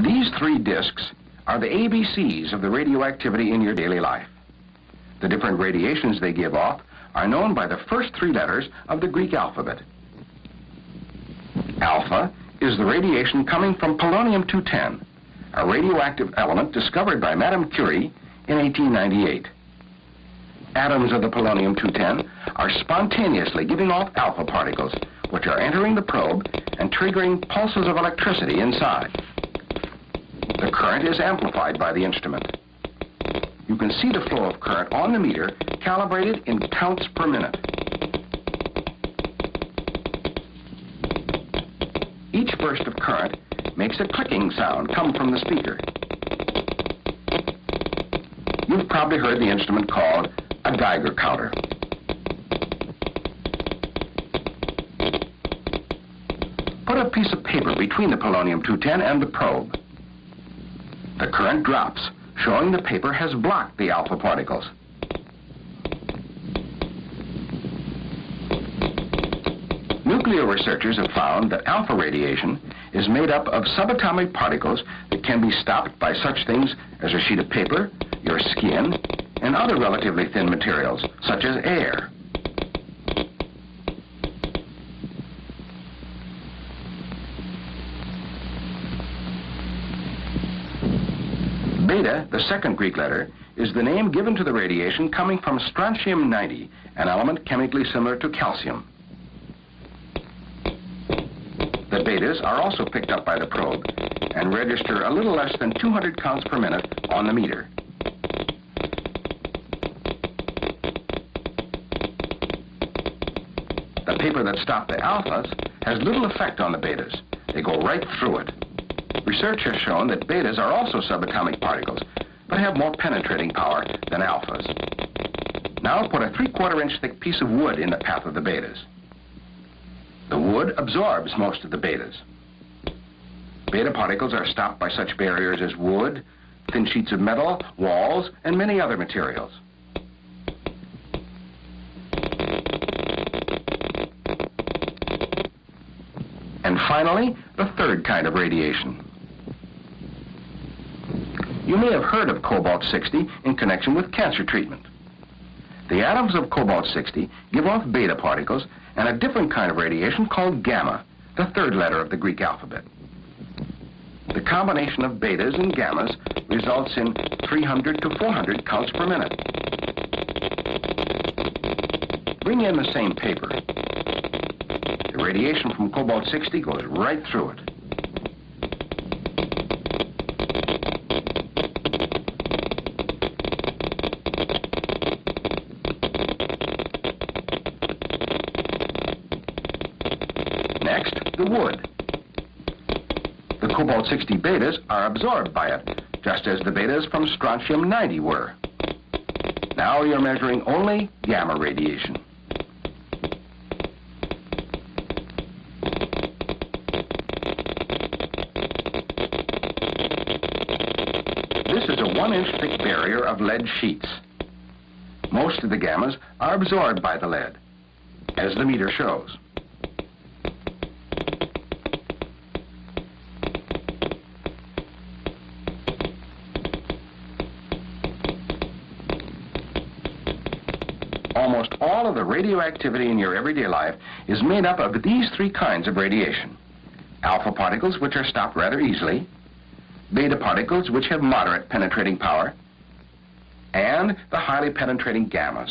These three discs are the ABCs of the radioactivity in your daily life. The different radiations they give off are known by the first three letters of the Greek alphabet. Alpha is the radiation coming from polonium-210, a radioactive element discovered by Madame Curie in 1898. Atoms of the polonium-210 are spontaneously giving off alpha particles, which are entering the probe and triggering pulses of electricity inside. The current is amplified by the instrument. You can see the flow of current on the meter calibrated in counts per minute. Each burst of current makes a clicking sound come from the speaker. You've probably heard the instrument called a Geiger counter. Put a piece of paper between the polonium-210 and the probe. The current drops, showing the paper has blocked the alpha particles. Nuclear researchers have found that alpha radiation is made up of subatomic particles that can be stopped by such things as a sheet of paper, your skin, and other relatively thin materials, such as air. Beta, the second Greek letter, is the name given to the radiation coming from strontium-90, an element chemically similar to calcium. The betas are also picked up by the probe and register a little less than 200 counts per minute on the meter. The paper that stopped the alphas has little effect on the betas. They go right through it. Research has shown that betas are also subatomic particles, but have more penetrating power than alphas. Now put a 3/4 inch thick piece of wood in the path of the betas. The wood absorbs most of the betas. Beta particles are stopped by such barriers as wood, thin sheets of metal, walls, and many other materials. And finally, the third kind of radiation. You may have heard of cobalt-60 in connection with cancer treatment. The atoms of cobalt-60 give off beta particles and a different kind of radiation called gamma, the third letter of the Greek alphabet. The combination of betas and gammas results in 300 to 400 counts per minute. Bring in the same paper. The radiation from cobalt-60 goes right through it. Next, the wood. The cobalt-60 betas are absorbed by it, just as the betas from strontium-90 were. Now you're measuring only gamma radiation. This is a 1-inch thick barrier of lead sheets. Most of the gammas are absorbed by the lead, as the meter shows. Almost all of the radioactivity in your everyday life is made up of these three kinds of radiation. Alpha particles, which are stopped rather easily, beta particles, which have moderate penetrating power, and the highly penetrating gammas.